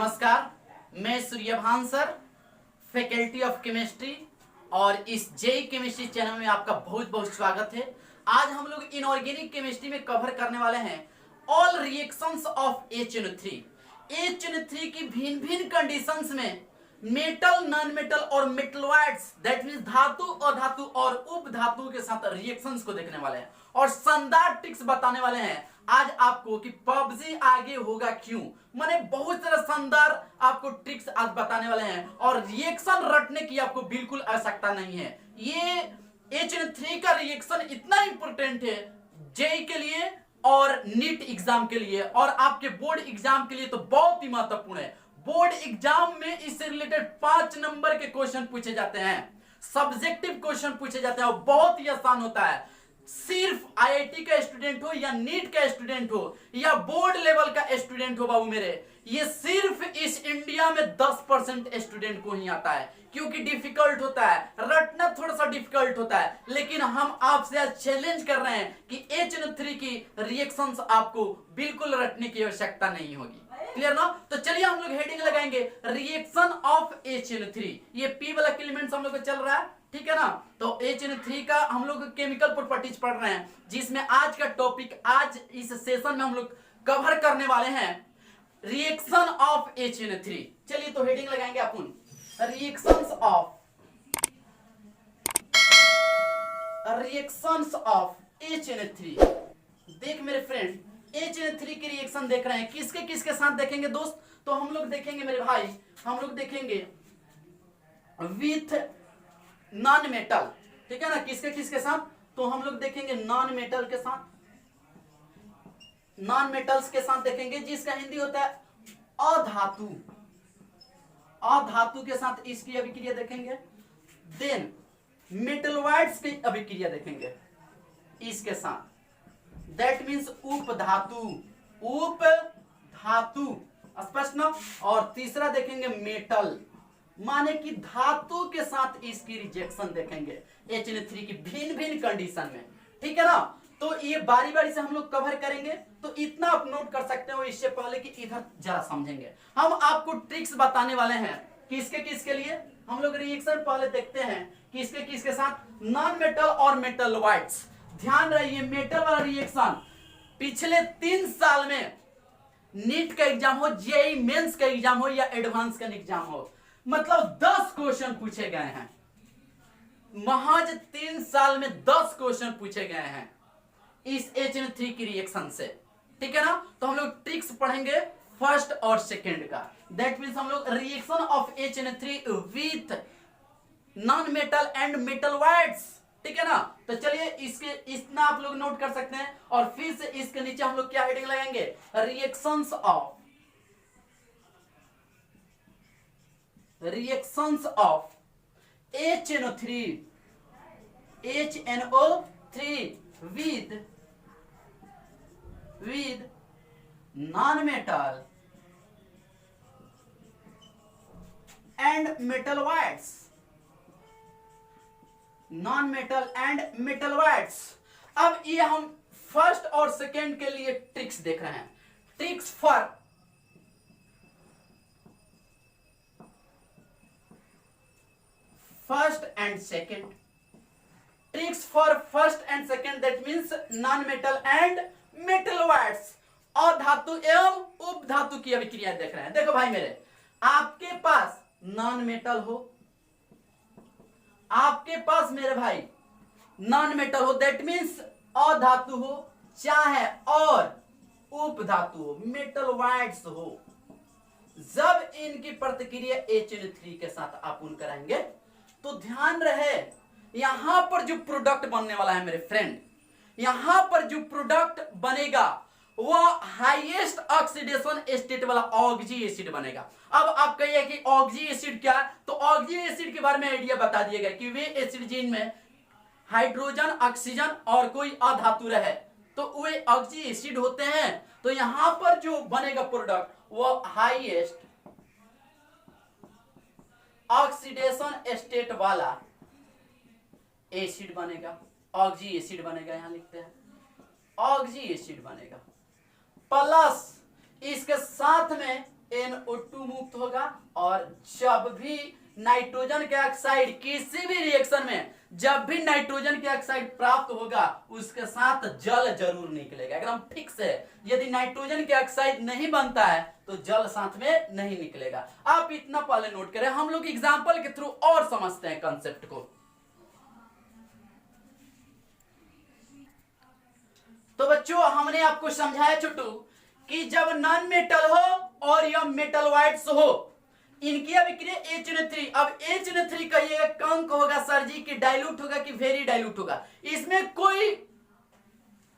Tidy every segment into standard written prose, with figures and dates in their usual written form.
नमस्कार, मैं Suryabhan sir, faculty of chemistry और इस जेई केमिस्ट्री चैनल में आपका बहुत बहुत स्वागत है। आज हम लोग इनऑर्गेनिक केमिस्ट्री में कवर करने वाले हैं all reactions of HNO3। HNO3 की भिन्न भिन्न कंडीशंस में मेटल, नॉन मेटल और मेटलॉइड्स दैट मींस धातु, अधातु और उप धातुओं के साथ रिएक्शंस को देखने वाले हैं और शानदार ट्रिक्स बताने वाले हैं आज आपको कि पबजी आगे होगा क्यों। माने बहुत सारा शानदार आपको ट्रिक्स आज बताने वाले हैं और रिएक्शन रटने की आपको बिल्कुल आवश्यकता नहीं है। ये HNO3 का रिएक्शन इतना इंपॉर्टेंट है जेई के लिए और नीट एग्जाम के लिए और आपके बोर्ड एग्जाम के लिए तो बहुत ही महत्वपूर्ण है। बोर्ड एग्जाम में इससे रिलेटेड 5 नंबर के क्वेश्चन पूछे जाते हैं, सब्जेक्टिव क्वेश्चन पूछे जाते हैं और बहुत ही आसान होता है। सिर्फ आईआईटी का स्टूडेंट हो या नीट का स्टूडेंट हो या बोर्ड लेवल का स्टूडेंट हो बाबू मेरे, ये सिर्फ इस इंडिया में 10% स्टूडेंट को ही आता है क्योंकि डिफिकल्ट होता है, रटना थोड़ा सा डिफिकल्ट होता है। लेकिन हम आपसे आज चैलेंज कर रहे हैं कि HNO3 की रिएक्शंस आपको बिल्कुल रटने की आवश्यकता नहीं होगी। क्लियर ना? तो चलिए हम लोग हेडिंग लगाएंगे रिएक्शन ऑफ HNO3। ये पी वाला एलिमेंट्स हम लोग को चल रहा है, ठीक है ना? तो HNO3 का हम लोग केमिकल प्रॉपर्टीज पढ़ रहे हैं जिसमें आज का टॉपिक, आज इस सेशन में हम लोग कवर करने वाले हैं रिएक्शन ऑफ HNO3। चलिए तो हेडिंग लगाएंगे अपन रिएक्शंस ऑफ HNO3। देख मेरे फ्रेंड, HNO3 की रिएक्शन देख रहे हैं, किसके किसके साथ देखेंगे दोस्त? तो हम लोग देखेंगे मेरे भाई, हम लोग देखेंगे विथ नॉन मेटल, ठीक है ना? किसके किसके साथ? तो हम लोग देखेंगे नॉन मेटल के साथ, नॉन मेटल्स के साथ देखेंगे जिसका हिंदी होता है अधातु। अधातु के साथ इसकी अभिक्रिया देखेंगे। देन मेटलॉइड्स की अभिक्रिया देखेंगे इसके साथ, दैट मींस उप धातु, उप धातु, स्पष्ट ना? और तीसरा देखेंगे मेटल, माने कि धातु के साथ इसकी रिजेक्शन देखेंगे HNO3 की भिन्न भिन्न कंडीशन में, ठीक है ना? तो ये बारी बारी से हम लोग कवर करेंगे। तो इतना आप नोट कर सकते हो इससे पहले कि इधर जरा समझेंगे। हम आपको ट्रिक्स बताने वाले हैं किसके किसके लिए। हम लोग रिएक्शन पहले देखते हैं किसके किसके साथ, नॉन मेटल और मेटलॉइड्स। ध्यान रहिए, मेटल वाला रिएक्शन पिछले 3 साल में नीट का एग्जाम हो, जेईई मेंस का एग्जाम हो या एडवांस का एग्जाम हो, मतलब 10 क्वेश्चन पूछे गए हैं। महज 3 साल में 10 क्वेश्चन पूछे गए हैं इस HNO3 की रिएक्शन से, ठीक है ना? तो हम लोग ट्रिक्स पढ़ेंगे फर्स्ट और सेकंड का, दैट मींस हम लोग reaction of HNO3 with non metal and metalloids, ठीक है ना? तो चलिए इसके इतना आप लोग नोट कर सकते हैं और फिर से इसके नीचे हम लोग क्या हेडिंग लगाएंगे, reactions of HNO3 with non-metal and metalloids, non-metal and metalloids। अब ये हम फर्स्ट और सेकेंड के लिए ट्रिक्स देख रहे हैं। Tricks for first and second, tricks for first and second, that means non metal and metalloids. अधातु एवं उप धातु की अभिक्रिया देख रहे हैं। देखो भाई मेरे, आपके पास नॉन मेटल हो, आपके पास मेरे भाई नॉन मेटल हो, दैट मींस अधातु हो, चाहे और उप धातु हो, मेटलॉइड्स हो। जब इनकी प्रतिक्रिया HNO3 के साथ अपन कराएंगे तो ध्यान रहे यहां पर जो प्रोडक्ट बनने वाला है मेरे फ्रेंड, यहां पर जो प्रोडक्ट बनेगा वह हाईएस्ट ऑक्सीडेशन स्टेट वाला ऑक्सी एसिड बनेगा। अब आप कहिए कि ऑक्सी एसिड क्या है? तो ऑक्सी एसिड के बारे में आइडिया बता दिया गया कि वे एसिड जिनमें हाइड्रोजन, ऑक्सीजन और कोई अधातु रहे तो वे ऑक्सी एसिड होते हैं। तो यहां पर जो बनेगा प्रोडक्ट वो हाईएस्ट ऑक्सीडेशन स्टेट वाला एसिड बनेगा, ऑक्सी एसिड बनेगा। यहां लिखते हैं ऑक्सी एसिड बनेगा, प्लस इसके साथ में NO2 मुक्त होगा। और जब भी नाइट्रोजन के ऑक्साइड किसी भी रिएक्शन में जब भी नाइट्रोजन के ऑक्साइड प्राप्त होगा उसके साथ जल जरूर निकलेगा, एकदम फिक्स है। यदि नाइट्रोजन के ऑक्साइड नहीं बनता है तो जल साथ में नहीं निकलेगा। आप इतना पहले नोट करें, हम लोग एग्जांपल के थ्रू और समझते हैं कंसेप्ट को। तो बच्चों हमने आपको समझाया छोटू कि जब नॉन मेटल हो और यह मेटलवाइड्स हो, इनकी अभिक्रिया HNO3। अब HNO3 कहिएगा कंक होगा सर जी, कि डाइल्यूट होगा कि वेरी डाइल्यूट होगा, इसमें कोई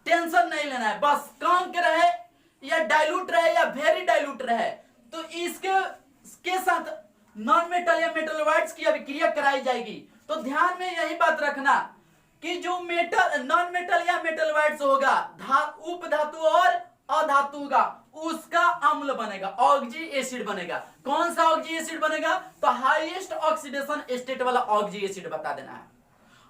टेंशन नहीं लेना है। बस कंक रहे या डाइल्यूट रहे या वेरी डाइल्यूट रहे तो इसके साथ नॉन मेटल या मेटलवाइड्स की अभिक्रिया कराई जाएगी। तो ध्यान में यही बात रखना कि जो मेटल नॉन मेटल या मेटलवाइड्स होगा, उप धातु और अधातु होगा, उसका अम्ल बनेगा, ऑक्जी एसिड बनेगा। कौन सा ऑक्जी एसिड बनेगा? तो हाईएस्ट ऑक्सीडेशन स्टेट वाला ऑक्जी एसिड बता देना है।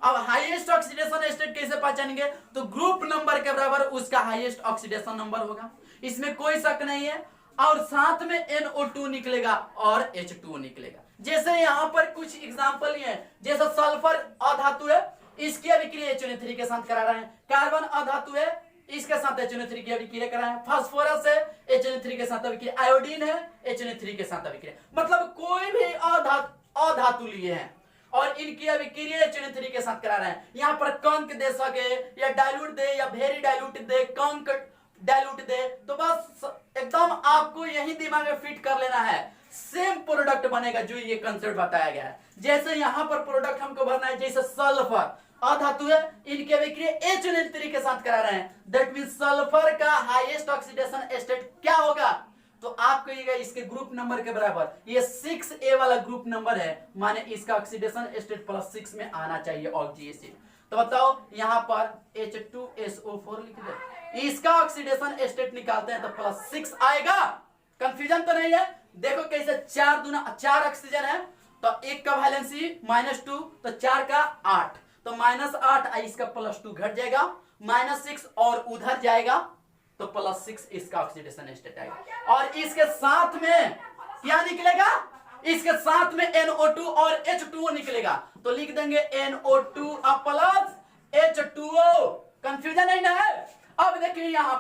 अब हाईएस्ट ऑक्सीडेशन स्टेट कैसे पहचानेंगे? तो ग्रुप नंबर के बराबर उसका हाईएस्ट ऑक्सीडेशन नंबर होगा, इसमें कोई शक नहीं है। और साथ में NO2 निकलेगा और H2O निकलेगा। जैसे यहां पर कुछ एग्जांपल है, जैसे सल्फर अधातु है, इसकी अभिक्रिया HNO3 के साथ करा रहे हैं। कार्बन अधातु है, इसके साथ HNO3 की अभिक्रिया करा है। फास्फोरस है, HNO3 के साथ अभिक्रिया। आयोडीन है, HNO3 के साथ अभिक्रिया। मतलब कोई भी अधातु लिए हैं और इनकी अभिक्रिया HNO3 के साथ करा रहे हैं। यहां पर कंक दे सके या डाइल्यूट दे या वेरी डाइल्यूट दे, कंक डाइल्यूट दे, तो बस एकदम आपको यही दिमाग में फिट कर लेना है, सेम प्रोडक्ट बनेगा जो ये कंसेप्ट बताया गया है। जैसे यहां पर प्रोडक्ट हमको भरना है, जैसे सल्फर अधातु है, इनके अभिक्रिया HNO3 के साथ करा रहे हैं। दैट मींस सल्फर का हाईएस्ट ऑक्सीडेशन स्टेट क्या होगा? तो आप कहिएगा इसके ग्रुप नंबर के बराबर, ये 6A वाला ग्रुप नंबर है, माने इसका ऑक्सीडेशन स्टेट +6 में आना चाहिए ऑक्जी एसिड। तो बताओ यहां पर H2SO4 लिख दे, इसका ऑक्सीडेशन स्टेट निकालते हैं तो +6 आएगा। कंफ्यूजन तो नहीं है? देखो कैसे 4 दूना 4 ऑक्सीजन है तो 1 का वैलेंसी -2 तो 4 का 8 तो -8, इसका +2 घट जाएगा, -6 और उधर जाएगा तो +6 इसका ऑक्सीडेशन स्टेट आएगा। और इसके साथ में क्या निकलेगा? इसके साथ में NO2 और H2O निकलेगा। तो लिख देंगे NO2 प्लस H2O। कंफ्यूजन नहीं ना है? अब देखिए यहां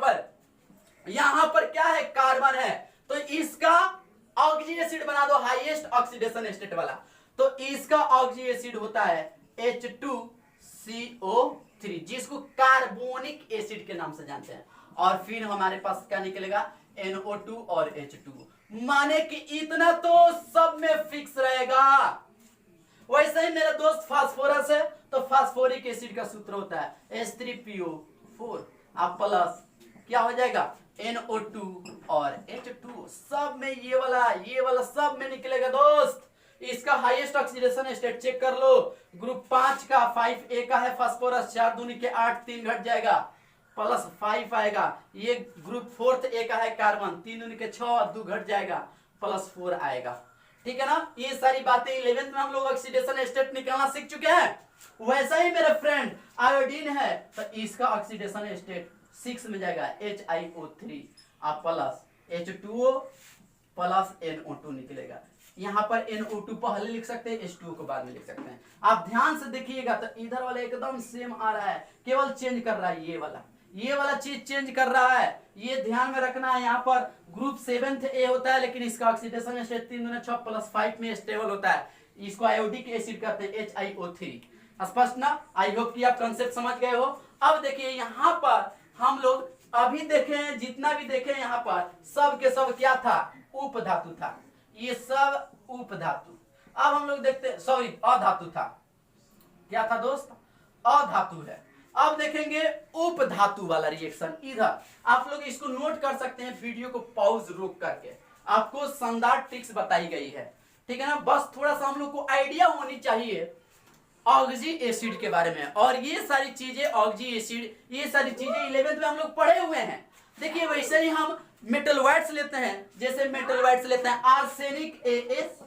पर क्या है? कार्बन है, तो इसका ऑक्सी एसिड बना दो हाईएस्ट ऑक्सीडेशन स्टेट वाला। तो इसका ऑक्सी एसिड होता है H2CO3, जिसको कार्बोनिक एसिड के नाम से जानते हैं। और फिर हमारे पास क्या निकलेगा? NO2 और H2O। माने कि इतना तो सब में फिक्स रहेगा। वैसे ही मेरा दोस्त फास्फोरस है, तो फास्फोरिक एसिड का सूत्र होता है H3PO4 आप प्लस क्या हो जाएगा? NO2 और H2O। सब में ये वाला सब में निकलेगा दोस्त। इसका हाईएस्ट ऑक्सीडेशन स्टेट चेक कर लो। ग्रुप 5 का 5A का है फास्फोरस, 4 दूनी के 8, 3 घट जाएगा, +5 आएगा। ये ग्रुप 4A का है कार्बन, 3 दूनी के 6, 2 घट जाएगा, +4 आएगा। ठीक है ना? ये सारी बातें 11th में हम लोग ऑक्सीडेशन स्टेट निकालना सीख चुके हैं। वैसा ही मेरे फ्रेंड आयोडीन है, तो इसका ऑक्सीडेशन स्टेट 6 में जाएगा, HiO3 आप प्लस H2O प्लस NO2 निकलेगा। यहां पर NO2 पहले लिख सकते हैं, H2O को बाद में लिख सकते हैं। आप ध्यान से देखिएगा तो इधर वाला एकदम सेम आ रहा है, केवल चेंज कर रहा है ये वाला चीज चेंज कर रहा है। ये ध्यान में रखना है। यहाँ पर ग्रुप 7A होता है, लेकिन इसका ऑक्सीडेशन स्टेट 3 दूना 6 +5 में स्टेबल होता है। इसको आयोडिक एसिड कहते हैं, HiO3। स्पष्ट ना? आई होप कि आप कंसेप्ट समझ गए हो। अब देखिए यहाँ पर हम लोग अभी देखे, जितना भी देखे यहाँ पर सब के सब क्या था? उप धातु था। ये सब उप धातु। अब हम लोग देखते हैं, सॉरी अधातु था। क्या था दोस्त? अधातु है। अब देखेंगे उप धातु वाला रिएक्शन। इधर आप लोग इसको नोट कर सकते हैं, वीडियो को पॉज रोक करके। आपको शानदार ट्रिक्स बताई गई है, ठीक है ना? बस थोड़ा सा हम लोग को आइडिया होनी चाहिए ऑक्सी एसिड के बारे में। और ये सारी चीजें ऑक्सी एसिड, ये सारी चीजें 11th में हम लोग पढ़े हुए हैं। देखिए वैसे ही हम मेटलवाइड्स लेते हैं, जैसे मेटलवाइड्स लेते हैं आर्सेनिक AS,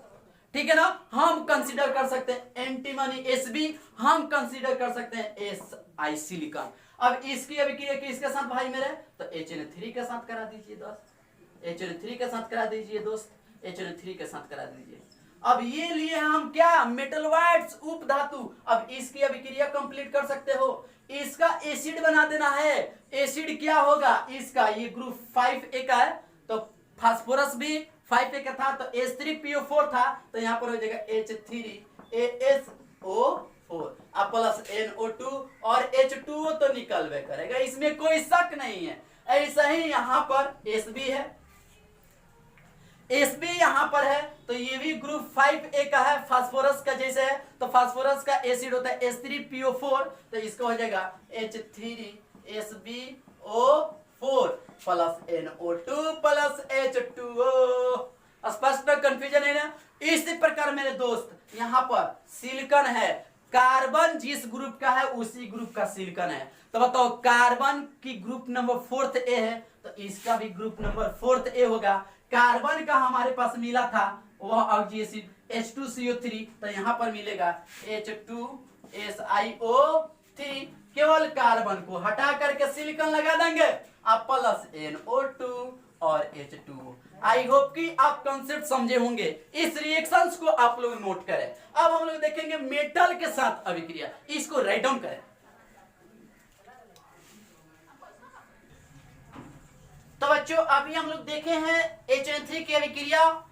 ठीक है ना? हम कंसीडर कर सकते हैं एंटीमनी SB, हम कंसीडर कर सकते हैं SI सिलिकॉन। अब इसकी अभिक्रिया किसके साथ भाई मेरे? तो HNO3 के साथ करा दीजिए दोस्त। HNO3 के साथ करा दीजिए दोस्त, HNO3 के साथ करा दीजिए। अब ये लिए हम क्या, मेटलवाइड्स उप धातु। अब इसकी अभिक्रिया कंप्लीट कर सकते हो, इसका एसिड बना देना है। एसिड क्या होगा इसका, ये ग्रुप 5A का है, तो फास्फोरस भी 5A का था, तो H3PO4 था, तो यहाँ पर हो जाएगा H3ASO4 अब प्लस NO2 और H2O तो निकलवे करेगा, इसमें कोई शक नहीं है। ऐसा ही यहाँ पर Sb है, Sb यहाँ पर है, तो ये भी ग्रुप 5A का है, फास्फोरस का जैसे है, तो फास्फोरस का एसिड होता है H3PO4, तो इसका हो जाएगा H3SbO4 plus NO2 plus H2O। स्पष्ट कंफ्यूजन है ना। इसी प्रकार मेरे दोस्त यहाँ पर सिलिकॉन है, कार्बन जिस ग्रुप का है उसी ग्रुप का सिलिकॉन है, तो बताओ कार्बन की ग्रुप नंबर 4th A है, तो इसका भी ग्रुप नंबर 4th A होगा। कार्बन का हमारे पास मिला था वह ऑक्सी एसिड H2CO3, तो यहाँ पर मिलेगा H2SiO3। केवल कार्बन को हटा करके सिलिकॉन लगा देंगे, आप प्लस NO2 और H2O। आई होप कि आप कॉन्सेप्ट समझे होंगे। इस रिएक्शंस को आप लोग नोट करें। अब हम लोग देखेंगे मेटल के साथ अभिक्रिया, इसको राइट डाउन करें। तो बच्चों अभी हम लोग देखे हैं HN3 की अभिक्रिया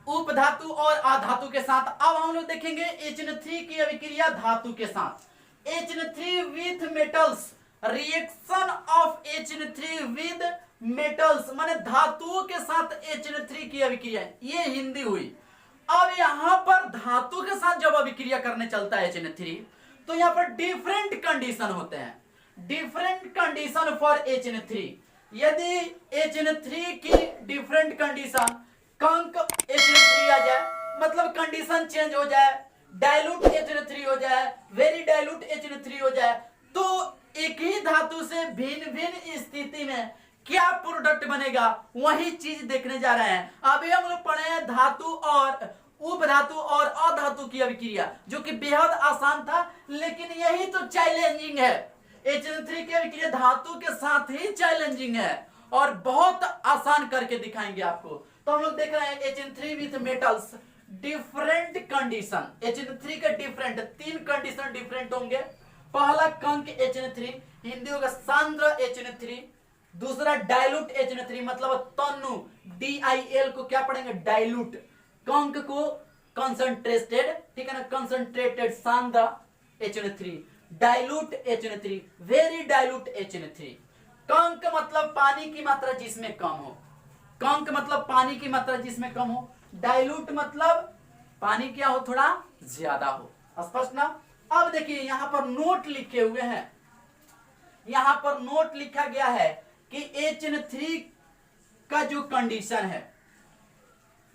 उप धातु और अधातु के साथ। अब हम लोग देखेंगे HN3 की अभिक्रिया धातु के साथ। HN3 with metals, reaction of HN3 with metals, माने धातुओं के साथ HN3 की अभिक्रिया, ये हिंदी हुई। अब यहां पर धातु के साथ जब अभिक्रिया करने चलता है HN3, तो यहां पर डिफरेंट कंडीशन होते हैं, डिफरेंट कंडीशन फॉर HN3। यदि HN3 की डिफरेंट कंडीशन, कंक HN3 आ जाए, मतलब कंडीशन चेंज हो जाए, डाइल्यूट HN3 हो जाए, वेरी डाइल्यूट HN3 हो जाए, तो एक ही धातु से भिन्न भिन्न स्थिति में क्या प्रोडक्ट बनेगा, वही चीज देखने जा रहे हैं। अभी हम लोग पढ़े हैं धातु और उप धातु और अधातु की अभिक्रिया, जो कि बेहद आसान था, लेकिन यही तो चैलेंजिंग है। HN3 की अभिक्रिया धातु के साथ ही चैलेंजिंग है और बहुत आसान करके दिखाएंगे आपको। तो हम लोग देख रहे हैं HN3 with metals, different condition. HN3 के डिफरेंट 3 कंडीशन डिफरेंट होंगे। पहला कंक HN3, हिंदी होगा सांद्र HN3। दूसरा डाइल्यूट HN3, मतलब तन्नु, DIL को क्या पढ़ेंगे, डाइल्यूट। कंक को कंसंट्रेटेड, ठीक है ना, कंसंट्रेटेड सांद्र HN3, dilute HN3, very dilute HN3। कंक मतलब पानी की मात्रा जिसमें कम हो, कंक मतलब पानी की मात्रा जिसमें कम हो, डाइल्यूट मतलब पानी क्या हो, थोड़ा ज्यादा हो। स्पष्ट ना। अब देखिए यहां पर नोट लिखे हुए हैं, यहां पर नोट लिखा गया है कि HN3 का जो कंडीशन है,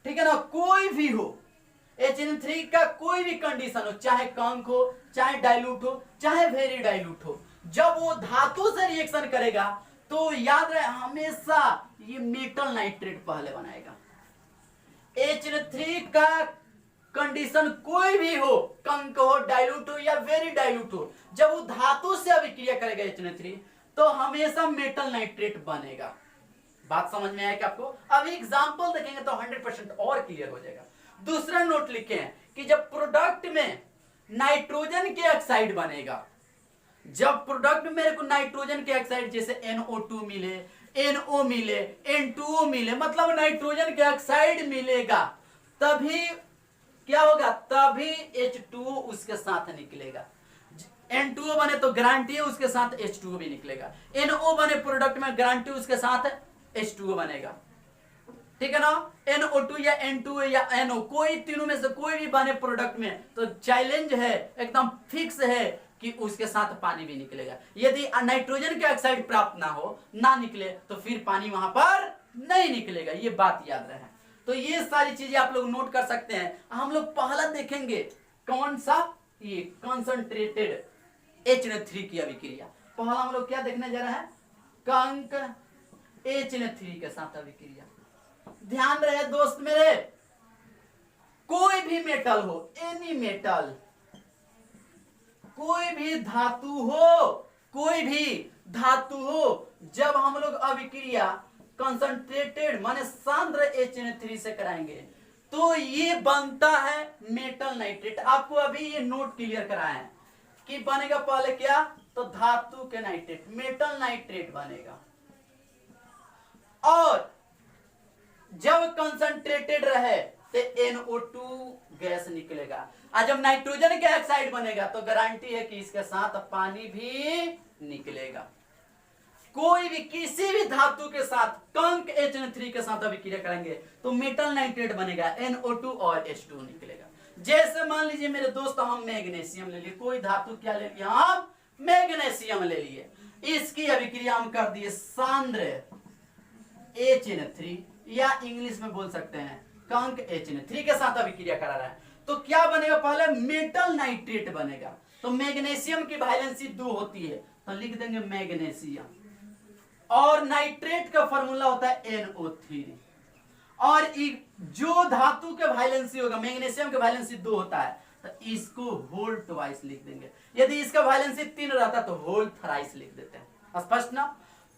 ठीक है ना, कोई भी हो, HN3 का कोई भी कंडीशन हो, चाहे कंक हो, चाहे डाइल्यूट हो, चाहे वेरी डाइल्यूट हो, जब वो धातु से रिएक्शन करेगा तो याद रहे हमेशा ये मेटल नाइट्रेट पहले बनाएगा। HN3 का कंडीशन कोई भी हो, कंक हो, डाइल्यूट हो या वेरी डाइल्यूट हो, जब वो धातु से अभिक्रिया करेगा HN3 तो हमेशा मेटल नाइट्रेट बनेगा। बात समझ में आया कि आपको? अभी एग्जांपल देखेंगे तो 100% और क्लियर हो जाएगा। दूसरा नोट लिखे हैं कि जब प्रोडक्ट में नाइट्रोजन के ऑक्साइड बनेगा, जब प्रोडक्ट में मेरे को नाइट्रोजन के ऑक्साइड जैसे NO2 मिले, NO मिले, N2O मिले, मतलब नाइट्रोजन के ऑक्साइड मिलेगा, तभी क्या होगा, तभी H2O उसके साथ निकलेगा। N2O बने तो गारंटी है उसके साथ H2O भी निकलेगा। NO बने प्रोडक्ट में, गारंटी उसके साथ H2O बनेगा, ठीक है ना। NO2 या N2O या NO, कोई तीनों में से कोई भी बने प्रोडक्ट में, तो चैलेंज है, एकदम फिक्स है कि उसके साथ पानी भी निकलेगा। यदि नाइट्रोजन के ऑक्साइड प्राप्त ना हो, ना निकले, तो फिर पानी वहां पर नहीं निकलेगा। ये बात याद रहे। तो ये सारी चीजें आप लोग नोट कर सकते हैं। हम लोग पहला देखेंगे कौन सा, ये कंसंट्रेटेड HN3 की अभिक्रिया। पहला हम लोग क्या देखने जा रहे हैं, कंक HN3 के साथ अभिक्रिया। ध्यान रहे दोस्त मेरे, कोई भी मेटल हो, एनी मेटल, कोई भी धातु हो, कोई भी धातु हो, जब हम लोग अभिक्रिया कंसंट्रेटेड माने सांद्र HNO3 से कराएंगे तो ये बनता है मेटल नाइट्रेट। आपको अभी ये नोट क्लियर कराया है कि बनेगा पहले क्या, तो धातु के नाइट्रेट मेटल नाइट्रेट बनेगा, और जब कंसंट्रेटेड रहे तो NO2 गैस निकलेगा, और जब नाइट्रोजन के ऑक्साइड बनेगा तो गारंटी है कि इसके साथ पानी भी निकलेगा। कोई भी किसी भी धातु के साथ कंक HN3 के साथ अभिक्रिया करेंगे तो मेटल नाइट्रेट बनेगा, NO2 और H2 निकलेगा। जैसे मान लीजिए मेरे दोस्त हम मैग्नीशियम ले लिए, कोई धातु क्या ले लिया, हम मैग्नीशियम ले लिए, इसकी अभिक्रिया हम कर दिए सांद्र HN3 या इंग्लिश में बोल सकते हैं कंक HN3 के साथ अभिक्रिया करा रहा है तो क्या बनेगा, पहले मेटल नाइट्रेट बनेगा। तो मैग्नीशियम की वैलेंसी 2 होती है तो लिख देंगे मैग्नीशियम, और नाइट्रेट का फार्मूला होता है NO3, और जो धातु के वैलेंसी होगा मैग्नीशियम के वैलेंसी 2 होता है तो इसको होल ट्वाइस लिख देंगे, यदि इसका वैलेंसी 3 रहता तो होल थराइस लिख देते हैं। स्पष्ट ना।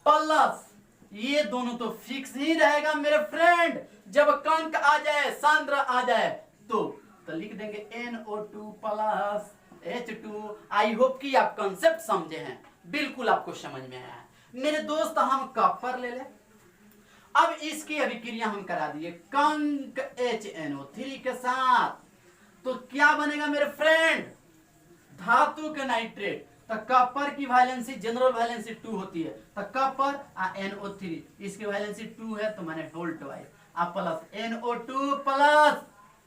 प्लस ये दोनों तो फिक्स ही रहेगा मेरे फ्रेंड, जब कंक आ जाए सांद्र आ जाए तो लिख देंगे NO2 plus H2। I hope कि आप कंसेप्ट समझे हैं, बिल्कुल आपको समझ में आया है। मेरे दोस्त हम कॉपर ले ले, अब इसकी अभिक्रिया हम करा दिए कंक HNO3 के साथ तो क्या बनेगा मेरे फ्रेंड, धातु के नाइट्रेट। तो कॉपर की वैलेंसी जनरल वैलेंसी 2 होती है तो कॉपर NO3 इसकी वैलेंसी 2 है तो मैंने होल ट्वाइस आप प्लस NO2 प्लस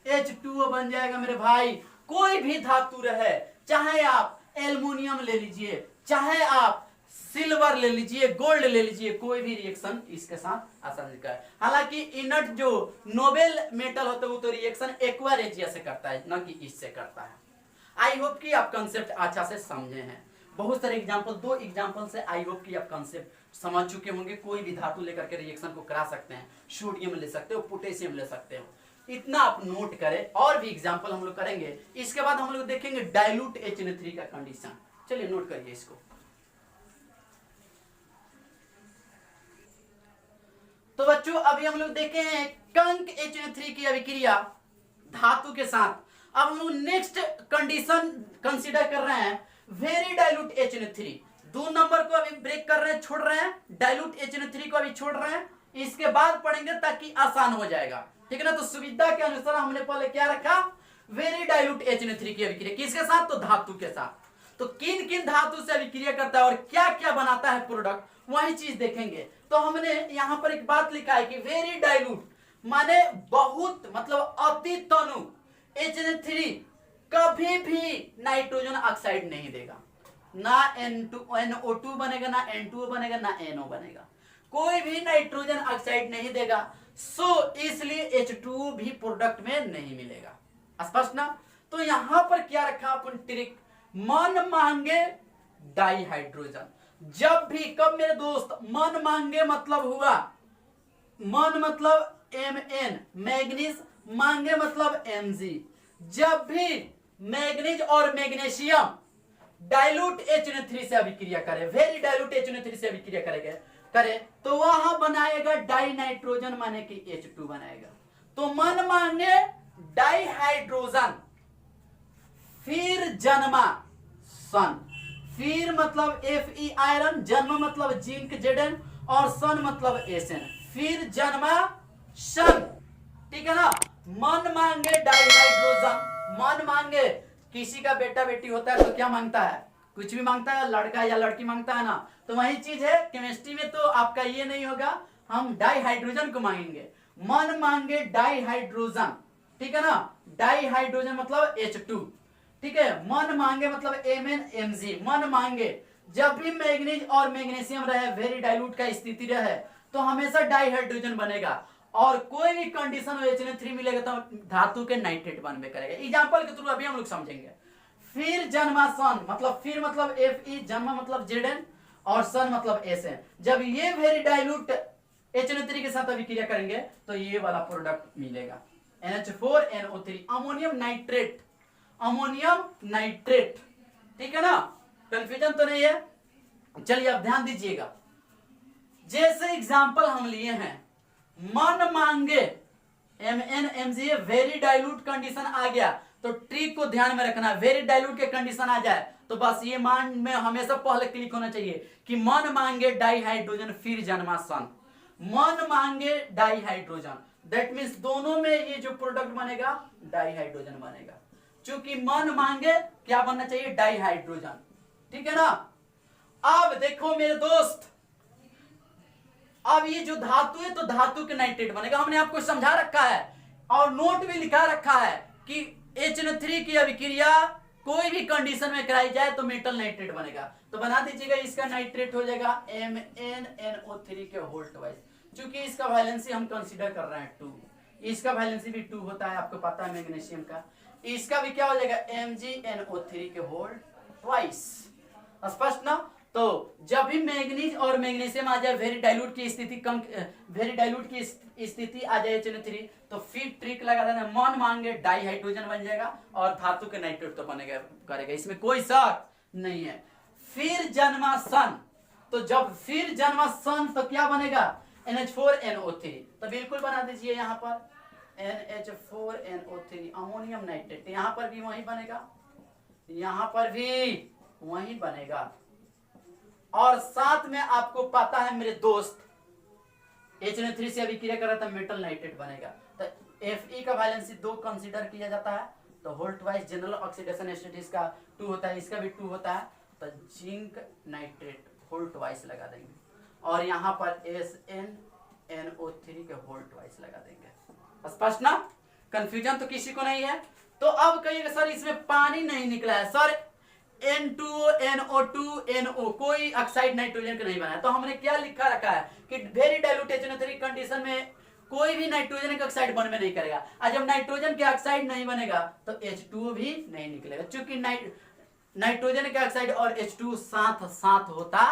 H2O बन जाएगा मेरे भाई। कोई भी धातु रहे, चाहे आप एल्युमिनियम ले लीजिए, चाहे आप सिल्वर ले लीजिए, गोल्ड ले लीजिए, कोई भी रिएक्शन इसके साथ आसानी का है। हालांकि इनर्ट जो नोबेल मेटल होता है वो तो रिएक्शन एक्वा रेजिया से करता है, न कि इससे करता है। आई होप कि आप कंसेप्ट अच्छा से समझे हैं। बहुत सारे एग्जांपल, 2 एग्जांपल से आई होप कि आप कंसेप्ट समझ चुके होंगे। कोई भी धातु लेकर के रिएक्शन को करा सकते हैं, सोडियम ले सकते हो, पोटेशियम ले सकते हो, इतना आप नोट करें। और भी एग्जांपल हम लोग करेंगे, इसके बाद हम लोग देखेंगे डाइल्यूट HN3 का कंडीशन। चलिए नोट करिए इसको। तो बच्चों अभी हम लोग देखे हैं कंक HN3 की अभिक्रिया धातु के साथ। अब हम लोग नेक्स्ट कंडीशन कंसीडर कर रहे हैं वेरी डाइल्यूट HN3। 2 नंबर को अभी ब्रेक कर रहे हैं, छोड़ रहे हैं, डाइल्यूट HN3 को अभी छोड़ रहे हैं, इसके बाद पढ़ेंगे ताकि आसान हो जाएगा, ठीक है ना। तो सुविधा के अनुसार हमने पहले क्या रखा, वेरी डाइल्यूट HN3 की अभिक्रिया किसके साथ, तो धातु के साथ। तो किन किन धातु से अभिक्रिया करता है और क्या क्या बनाता है प्रोडक्ट, वही चीज देखेंगे। तो हमने यहां पर एक बात लिखा है कि वेरी डाइल्यूट माने बहुत, मतलब अति तनु HN3 कभी भी नाइट्रोजन ऑक्साइड नहीं देगा, ना NO2 बनेगा, ना N2O बनेगा, ना NO बनेगा, कोई भी नाइट्रोजन ऑक्साइड नहीं देगा। सो इसलिए H2O भी प्रोडक्ट में नहीं मिलेगा। स्पष्ट ना। तो यहां पर क्या रखा अपन ट्रिक, मन मांगे डाइहाइड्रोजन। जब भी, कब मेरे दोस्त, मन मांगे मतलब हुआ, मन मतलब Mn, मैग्नीज, मांगे मतलब Mg। जब भी मैग्नीज और मैग्नीशियम डाइल्यूट HN3 से अभिक्रिया करे, वेरी डाइल्यूट HN3 से अभिक्रिया करे तो वहां बनाएगा डाई नाइट्रोजन माने कि H2 बनाएगा। तो मन मांगे डाइहाइड्रोजन, फिर जन्मा सन, फिर मतलब Fe आयरन, जन्म मतलब जिंक Zn, और सन मतलब Sn, फिर जन्मा सन, ठीक है ना। मन मांगे डाइहाइड्रोजन, मन मांगे, किसी का बेटा बेटी होता है तो क्या मांगता है, कुछ भी मांगता है, लड़का या लड़की मांगता है ना। तो वही चीज है केमिस्ट्री में, तो आपका ये नहीं होगा, हम डाइहाइड्रोजन को मांगेंगे। मन मांगे डाइहाइड्रोजन, ठीक है ना, डाइहाइड्रोजन मतलब H2, ठीक है। मन मांगे मतलब MnMg, मन मांगे जब भी मैग्नीज और मैग्नीशियम रहे, वेरी डाइल्यूट का स्थिति रहे तो हमेशा डाइहाइड्रोजन बनेगा, और कोई भी कंडीशन में HN3 मिलेगा तो धातु के नाइट्रेट बनबे करेगा। एग्जांपल के थ्रू अभी हम लोग समझेंगे। फिर जन्मासन मतलब, फिर मतलब Fe, जन्म मतलब Zn, और सन मतलब Sn। जब ये वेरी डाइल्यूट HN3 के साथ अभिक्रिया करेंगे तो ये वाला प्रोडक्ट मिलेगा, NH4NO3, ammonium nitrate, ammonium nitrate, ठीक है ना। कंफ्यूजन तो नहीं है। चलिए अब ध्यान दीजिएगा, जैसे एग्जाम्पल हम लिए हैं, मन मांगे MnMgA वेरी डाइल्यूट कंडीशन आ गया, तो ट्रिक को ध्यान में रखना, वेरी डाइल्यूट के कंडीशन आ जाए तो बस ये मान में हमेशा पहले क्लिक होना चाहिए कि मन मांगे डाइहाइड्रोजन फिर जन्मा सन, मन मांगे डाइहाइड्रोजन, दैट मीन्स दोनों में ये जो प्रोडक्ट बनेगा डाइहाइड्रोजन बनेगा, क्योंकि मन मांगे क्या बनना चाहिए, डाइहाइड्रोजन, ठीक है ना। अब देखो मेरे दोस्त, अब ये जो धातु है तो धातु के नाइट्रेट बनेगा, हमने आपको समझा रखा है और नोट में लिखा रखा है कि HNO3 की अभिक्रिया कोई भी कंडीशन में कराई जाए तो मेटल नाइट्रेट बनेगा, तो बना दीजिएगा इसका नाइट्रेट हो जाएगा MnNO3 के होल्ट वाइज, क्योंकि इसका वैलेंसी हम कंसीडर कर रहे हैं 2, इसका वैलेंसी भी 2 होता है, आपको पता है मैग्नीशियम का, इसका भी क्या हो जाएगा MgNO3 के होल्ट वाइज, स्पष्ट ना। तो जब भी मैग्नीज और मैग्नीशियम आ जाए वेरी डाइल्यूट की स्थिति, कम वेरी डाइल्यूट की स्थिति आ जाए HNO3, तो फिर ट्रिक लगा देना, मन मांगे डाइहाइड्रोजन बन जाएगा और धातु के नाइट्रेट तो बनेगा करेगा, इसमें कोई शक नहीं है। फिर जन्मा सन, तो जब फिर जन्मा सन तो क्या बनेगा NH4NO3, तो बिल्कुल बना दीजिए यहाँ पर NH4NO3 अमोनियम नाइट्रेट, यहाँ पर भी वही बनेगा, यहाँ पर भी वही बनेगा, और साथ में आपको पता है मेरे दोस्त HNO3 से अभिक्रिया कर रहा था मेटल नाइट्रेट बनेगा, तो Fe का वैलेंसी 2 कंसीडर किया जाता है, तो Holt wise general oxidation status का 2 होता है, इसका भी 2 होता है, तो जिंक नाइट्रेट होल्ट वाइज लगा देंगे, और यहाँ पर SnNO3 के होल्ट वाइज लगा देंगे, स्पष्ट ना, कंफ्यूजन तो किसी को नहीं है। तो अब कहिएगा सर इसमें पानी नहीं निकला है, सर N2O, NO2, NO कोई ऑक्साइड नाइट्रोजन का नहीं बना है, तो हमने क्या लिखा रखा है कि वेरी डाइल्यूट HNO3 कंडीशन में कोई भी नाइट्रोजन का ऑक्साइड बन में नहीं करेगा, और जब नाइट्रोजन के ऑक्साइड नहीं बनेगा तो H2O भी नहीं निकलेगा, क्योंकि नाइट्रोजन के ऑक्साइड और H2 साथ साथ होता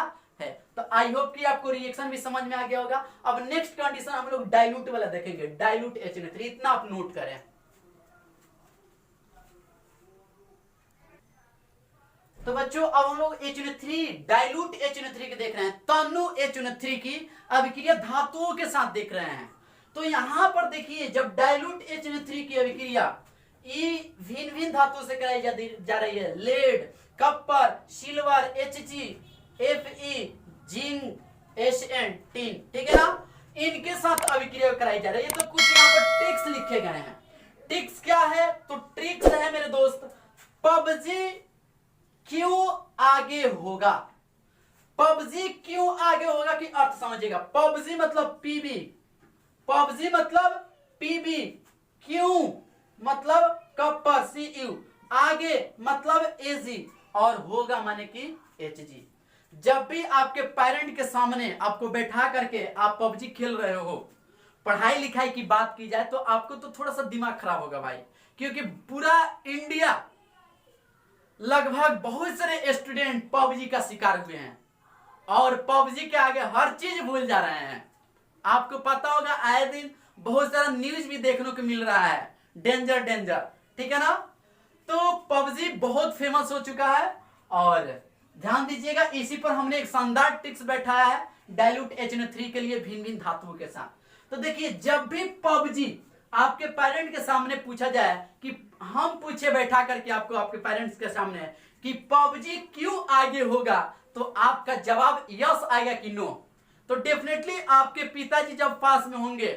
है। तो आई होप कि आपको रिएक्शन भी समझ में आ गया होगा। अब नेक्स्ट कंडीशन हम लोग डाइल्यूट वाला देखेंगे, डाइल्यूट HNO3, इतना आप नोट करें। तो बच्चों अब हम लोग HNO3 डाइल्यूट HNO3 के देख रहे हैं, तनु HNO3 की अभिक्रिया धातुओं के साथ देख रहे हैं। तो यहां पर देखिए जब डाइल्यूट HNO3 की अभिक्रिया भिन्न भिन्न धातुओं से कराई जा रही है, lead, copper, silver, Hg, Fe, zinc, Sn, tin, ठीक है ना, इनके साथ अभिक्रिया कराई जा रही है। तो कुछ यहाँ पर ट्रिक्स लिखे गए हैं, ट्रिक्स क्या है, तो ट्रिक्स है मेरे दोस्त, पबजी क्यों आगे होगा, पबजी क्यों आगे होगा कि अर्थ समझिएगा, पबजी मतलब पीबी, पबजी मतलब पीबी, क्यों मतलब कॉपर Cu, आगे मतलब Ag, और होगा माने कि Hg। जब भी आपके पेरेंट के सामने आपको बैठा करके आप पबजी खेल रहे हो, पढ़ाई लिखाई की बात की जाए तो आपको तो थोड़ा सा दिमाग खराब होगा भाई, क्योंकि पूरा इंडिया लगभग बहुत सारे स्टूडेंट पबजी का शिकार हुए हैं और पबजी के आगे हर चीज भूल जा रहे हैं। आपको पता होगा आए दिन बहुत सारा न्यूज भी देखने को मिल रहा है, डेंजर डेंजर, ठीक है ना। तो पबजी बहुत फेमस हो चुका है और ध्यान दीजिएगा, इसी पर हमने एक शानदार ट्रिक्स बैठाया है डाइल्यूट HNO3 के लिए भिन्न भिन्न धातुओं के साथ। तो देखिए जब भी पबजी आपके पेरेंट के सामने पूछा जाए कि हम पूछे बैठा करके आपको आपके पेरेंट्स के सामने कि पबजी क्यों आगे होगा, तो आपका जवाब यस आएगा कि नो, तो डेफिनेटली आपके पिताजी जब पास में होंगे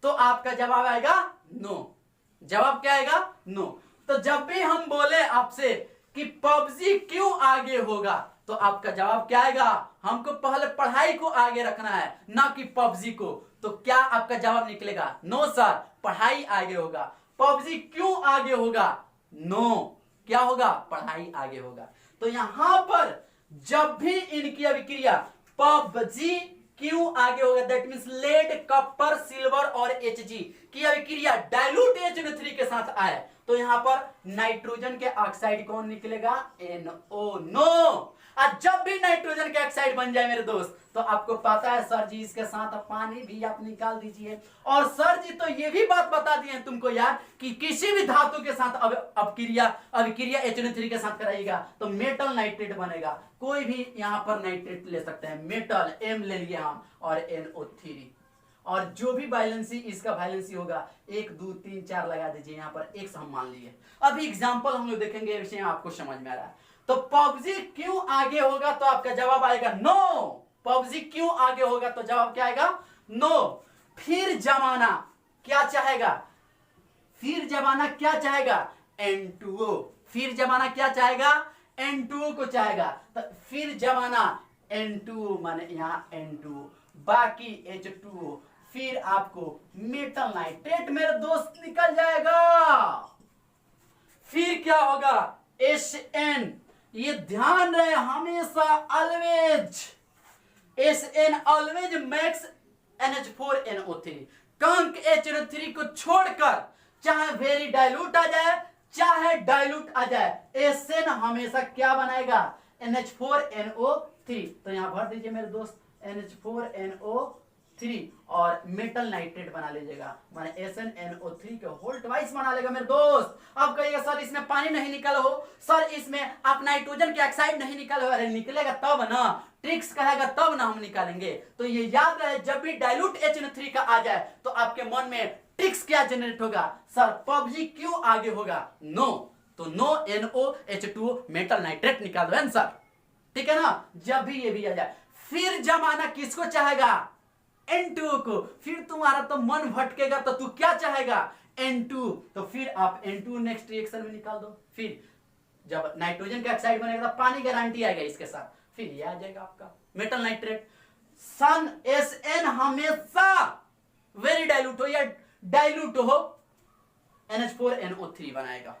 तो आपका जवाब आएगा नो। जवाब क्या आएगा? नो। तो जब भी हम बोले आपसे कि पबजी क्यों आगे होगा, तो आपका जवाब क्या आएगा? हमको पहले पढ़ाई को आगे रखना है, ना कि पबजी को। तो क्या आपका जवाब निकलेगा? नो सर, पढ़ाई आगे होगा। पबजी क्यों आगे होगा? नो। क्या होगा? पढ़ाई आगे होगा। तो यहां पर जब भी इनकी अभिक्रिया पबजी क्यों आगे होगा, that means lead, copper, silver और Hg की अभिक्रिया डाइल्यूट HNO3 के साथ आए तो यहां पर नाइट्रोजन के ऑक्साइड कौन निकलेगा? NO। नो। और जब भी नाइट्रोजन के ऑक्साइड बन जाए मेरे दोस्त तो आपको पता है सर जी इसके साथ पानी भी आप निकाल दीजिए। और सर जी तो ये भी बात बता दिए तुमको यार कि किसी भी धातु के साथ अभिक्रिया HNO3 के साथ कराइएगा तो मेटल नाइट्रेट बनेगा। कोई भी यहां पर नाइट्रेट ले सकते हैं, मेटल M ले लिए हम और NO3। और जो भी वैलेंसी इसका वैलेंसी होगा 1 2 3 4 लगा दीजिए, यहां पर X हम मान लिए। अभी एग्जांपल हम लोग देखेंगे, विषय आपको समझ में आ रहा है। तो पबजी क्यों आगे होगा तो आपका जवाब आएगा नो। पबजी क्यों आगे होगा तो जवाब क्या आएगा? नो। फिर जमाना क्या चाहेगा? फिर जमाना क्या चाहेगा? N2O। फिर जमाना क्या चाहेगा? N2O को चाहेगा। तो फिर जमाना N2O माने यहां N2O बाकी H2O, फिर आपको मेटल नाइट्रेट मेरे दोस्त निकल जाएगा। फिर क्या होगा? SN। ये ध्यान रहे हमेशा, always SN always max NH4NO3। Kank HNO3 को छोड़कर चाहे वेरी डाइल्यूट आ जाए चाहे डाइल्यूट आ जाए SN हमेशा क्या बनाएगा? NH4NO3। तो यहां भर दीजिए मेरे दोस्त NH4NO3 और मेटल नाइट्रेट बना लीजिएगा, माने SnNO3 के होल ट्वाइस बना लेगा मेरे दोस्त। अब कहिएगा सर इसमें पानी नहीं निकल हो, सर इसमें आप नाइट्रोजन के ऑक्साइड नहीं निकल हो। अरे निकलेगा तब ना, ट्रिक्स कहेगा तब ना हम निकालेंगे। तो ये याद रहे जब भी डाइल्यूट HNO3 का आ जाए तो आपके मन में ट्रिक्स क्या जनरेट होगा? सर पबजी क्यों आगे होगा? नो। तो नो NOH2 मेटल नाइट्रेट निकाल दो आंसर, ठीक है ना। जब भी ये भी आ जाए फिर जमाना किसको चाहेगा? N2 को। फिर तुम्हारा तो मन भटकेगा तो तू क्या चाहेगा? N2। तो फिर आप N2 नेक्स्ट रिएक्शन में निकाल दो। फिर जब नाइट्रोजन का ऑक्साइड बनेगा तो पानी गारंटी आएगा इसके साथ, फिर ये आ जाएगा आपका मेटल नाइट्रेट। सन SN हमेशा वेरी डाइल्यूट हो या डाइल्यूट हो NH4NO3 बनाएगा।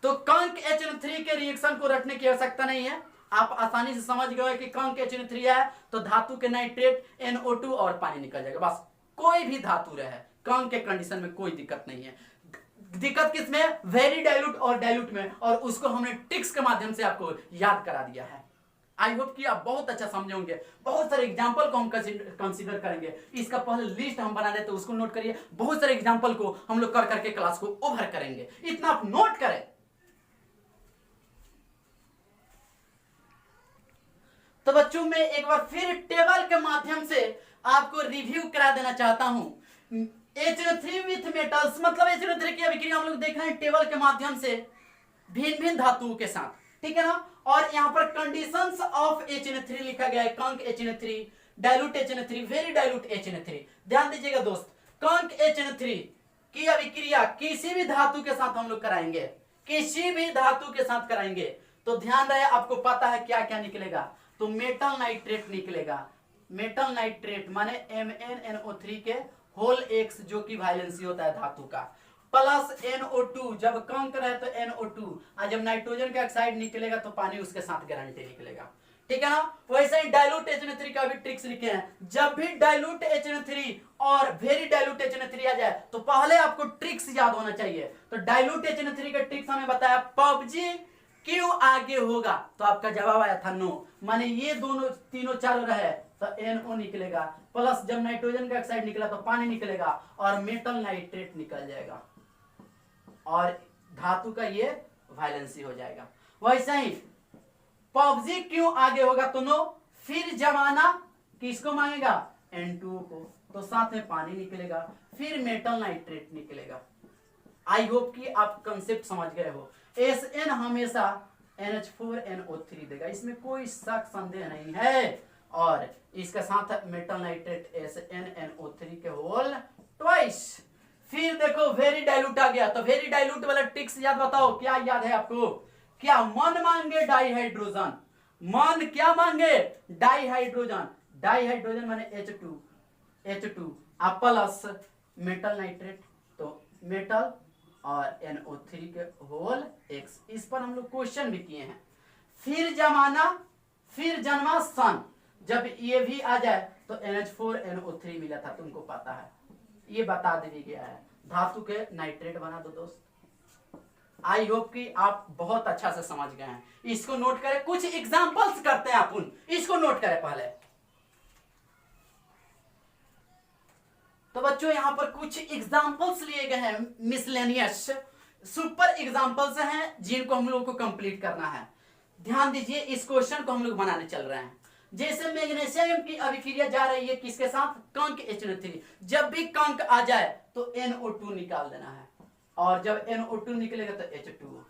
तो कंक HNO3 के रिएक्शन को रटने की आवश्यकता नहीं है, आप आसानी से समझ गए कि कंक HNO3 है तो धातु के नाइट्रेट NO2 और पानी निकल जाएगा। बस कोई भी धातु रहे कंक के कंडीशन में कोई दिक्कत नहीं है। दिक्कत किसमें? वेरी डाइल्यूट और डाइल्यूट में, और उसको हमने ट्रिक्स के माध्यम से आपको याद करा दिया है। आई होप कि आप बहुत अच्छा समझे होंगे। बहुत सारे एग्जाम्पल को हम कंसीडर करेंगे। इसका पहले लिस्ट हम बना रहे तो उसको नोट करिए। बहुत सारे एग्जाम्पल को हम लोग कर करके क्लास को ओवर करेंगे, इतना आप नोट करें। तो बच्चों मैं एक बार फिर टेबल के माध्यम से आपको रिव्यू करा देना चाहता हूं। HNO3 विथ मेटल्स मतलब HNO3 की अभिक्रिया हम लोग देख रहे हैं टेबल के माध्यम से भिन्न भिन्न धातुओं के साथ, ठीक है ना। और यहां पर कंडीशंस ऑफ HNO3 लिखा गया है। Kank HNO3, dilute HNO3, very dilute HNO3। ध्यान दीजिएगा दोस्त, कंक HNO3 की अभिक्रिया किसी भी धातु के साथ हम लोग कराएंगे, किसी भी धातु के साथ कराएंगे तो ध्यान रहे आपको पता है क्या क्या निकलेगा। तो मेटल नाइट्रेट निकलेगा। मेटल नाइट्रेट माने MnNO3 के होल X जो कि वैलेंसी होता है धातु का, प्लस NO2। जब कंक रहे तो NO2, और जब नाइट्रोजन का ऑक्साइड निकलेगा तो पानी उसके साथ गारंटी निकलेगा, ठीक है ना। वैसे ही डाइल्यूट HNO3 का भी ट्रिक्स लिखे हैं। जब भी डाइल्यूट HNO3 और वेरी डाइल्यूट HNO3 आ जाए तो पहले आपको ट्रिक्स याद होना चाहिए। तो डाइल्यूट HNO3 का ट्रिक्स हमें बताया पबजी क्यों आगे होगा तो आपका जवाब आया था नो। माने ये दोनों तीनों चल रहे तो NO निकलेगा, प्लस जब नाइट्रोजन का ऑक्साइड निकला तो पानी निकलेगा और मेटल नाइट्रेट निकल जाएगा और धातु का ये वैलेंसी हो जाएगा। वैसे ही पबजी क्यों आगे होगा तो नो। फिर जमाना किसको मांगेगा? N2 को, तो साथ में पानी निकलेगा, फिर मेटल नाइट्रेट निकलेगा। आई होप कि आप कंसेप्ट समझ गए हो। SN हमेशा NH4NO3 देगा, इसमें कोई शक संदेह नहीं है। और इसके साथ मेटल नाइट्रेट SnNO3 के होल ट्वाइस। फिर देखो वेरी डाइल्यूट आ गया तो वेरी डाइल्यूट वाला ट्रिक्स याद बताओ, क्या याद है आपको? क्या मन मांगे डाइहाइड्रोजन, मन क्या मांगे? डाइहाइड्रोजन। डाइहाइड्रोजन माने H2 प्लस मेटल नाइट्रेट, तो मेटल और NO3 के होल X। इस पर हम लोग क्वेश्चन भी किए हैं। फिर जमाना, फिर जन्मा सन, जब ये भी आ जाए तो NH4NO3 मिला था, तुमको पता है, ये बता दिया गया है। धातु के नाइट्रेट बना दो दोस्त। आई होप कि आप बहुत अच्छा से समझ गए हैं। इसको नोट करें, कुछ एग्जांपल्स करते हैं अपन, इसको नोट करें पहले। तो बच्चों यहां पर कुछ एग्जांपल्स लिए गए हैं, मिसलेनियस सुपर एग्जांपल्स हैं जिनको हम लोग को कंप्लीट करना है। ध्यान दीजिए, इस क्वेश्चन को हम लोग बनाने चल रहे हैं। जैसे मैग्नीशियम की अभिक्रिया जा रही है किसके साथ, कंक HNO3। जब भी कंक आ जाए तो NO2 निकाल देना है, और जब NO2 निकलेगा तो H2O।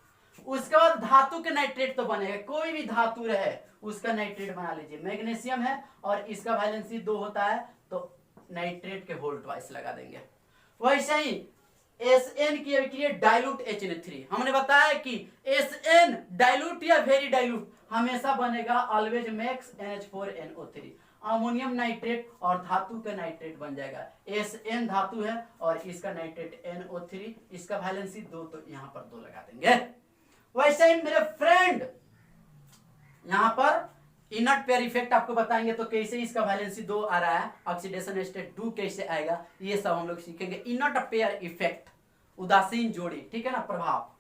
उसके बाद धातु के नाइट्रेट तो बनेगा, कोई भी धातु रहे उसका नाइट्रेट बना लीजिए। मैग्नीशियम है और इसका वैलेंसी 2 होता है तो नाइट्रेट के होल ट्वाइस लगा देंगे। वैसे ही SN की अभिक्रिया डाइल्यूट HNO3, हमने बताया कि SN डाइल्यूट या वेरी डाइल्यूट हमेशा बनेगा always max NH4NO3। Ammonium nitrate और धातु का नाइट्रेट बन जाएगा। SN धातु है और इसका नाइट्रेट NO3, इसका वैलेंसी 2 तो यहां पर 2 लगा देंगे। वैसे ही मेरे फ्रेंड यहां पर इनर्ट पेयर इफेक्ट आपको बताएंगे तो कैसे इसका वैलेंसी 2 आ रहा है, ऑक्सीडेशन स्टेट 2 कैसे आएगा, ये सब हम लोग सीखेंगे। इनर्ट पेयर इफेक्ट, उदासीन जोड़ी, ठीक है ना, प्रभाव।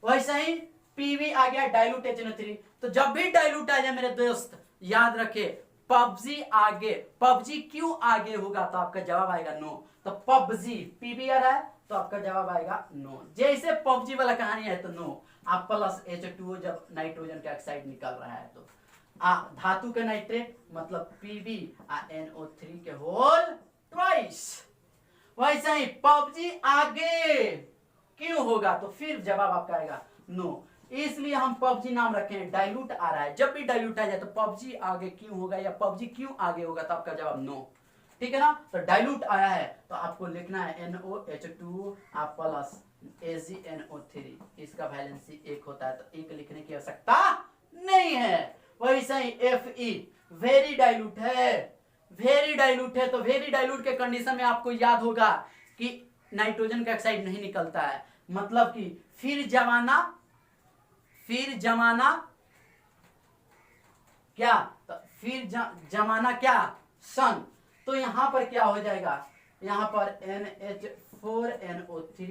वैसे ही पीवी आ गया डाइल्यूट HNO3। तो जब भी डाइल्यूट आ जाए मेरे दोस्त याद रखे पबजी आगे, पबजी क्यों आगे होगा तो आपका जवाब आएगा नो। तो पबजी पीवी आ रहा है तो आपका जवाब आएगा नो। जैसे पबजी वाला कहानी है तो नो। आप प्लस H2O जब नाइट्रोजन का ऑक्साइड निकल रहा है तो धातु के नाइट्रेट मतलब पीबी NO3 के होल ट्वाइस। वैसे ही पबजी आगे क्यों होगा तो फिर जवाब आपका आएगा नो। इसलिए हम पबजी नाम रखे हैं, डाइल्यूट आ रहा है। जब भी डाइल्यूट आ जाए तो पबजी आगे क्यों होगा या पबजी क्यों आगे होगा तो आपका जवाब नो, ठीक है ना। तो डाइल्यूट आया है तो आपको लिखना है NOH2 आप प्लस AgNO3, इसका वैलेंसी 1 होता है तो 1 लिखने की आवश्यकता नहीं है। वैसे ही Fe वेरी डाइल्यूट है, वेरी डाइल्यूट है तो वेरी डाइल्यूट के कंडीशन में आपको याद होगा कि नाइट्रोजन का ऑक्साइड नहीं निकलता है, मतलब कि फिर जमाना क्या, तो फिर जमाना क्या, सन। तो यहां पर क्या हो जाएगा, यहां पर NH4NO3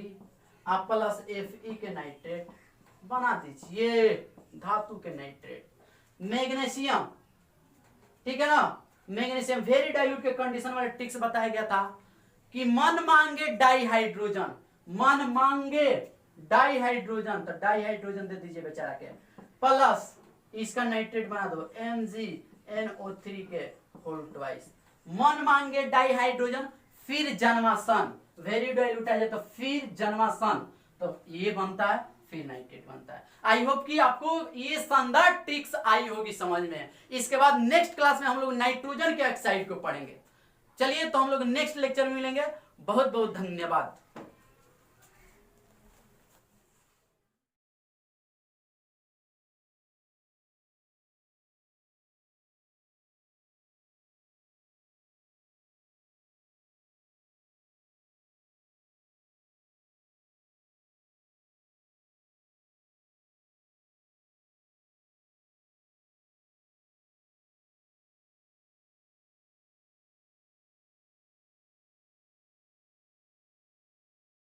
आप प्लस Fe के नाइट्रेट बना दीजिए, धातु के नाइट्रेट। मैग्नीशियम, ठीक है ना, मैग्नीशियम वेरी डाइल्यूट के कंडीशन वाले ट्रिक्स बताया गया था कि मन मांगे डाइहाइड्रोजन, मन मांगे डाइहाइड्रोजन तो डाइहाइड्रोजन दे दीजिए बेचारा के, प्लस इसका नाइट्रेट बना दो MgNO3 के होल ट्वाइस। मन मांगे डाइहाइड्रोजन फिर जन्मासन, वेरी डाइल्यूट आ जाए तो फिर जन्मासन तो ये बनता है, फिर नाइट्रेट बनता है। आई होप कि आपको ये शानदार ट्रिक्स आई होगी समझ में। इसके बाद नेक्स्ट क्लास में हम लोग नाइट्रोजन के ऑक्साइड को पढ़ेंगे। चलिए तो हम लोग नेक्स्ट लेक्चर में मिलेंगे। बहुत बहुत धन्यवाद।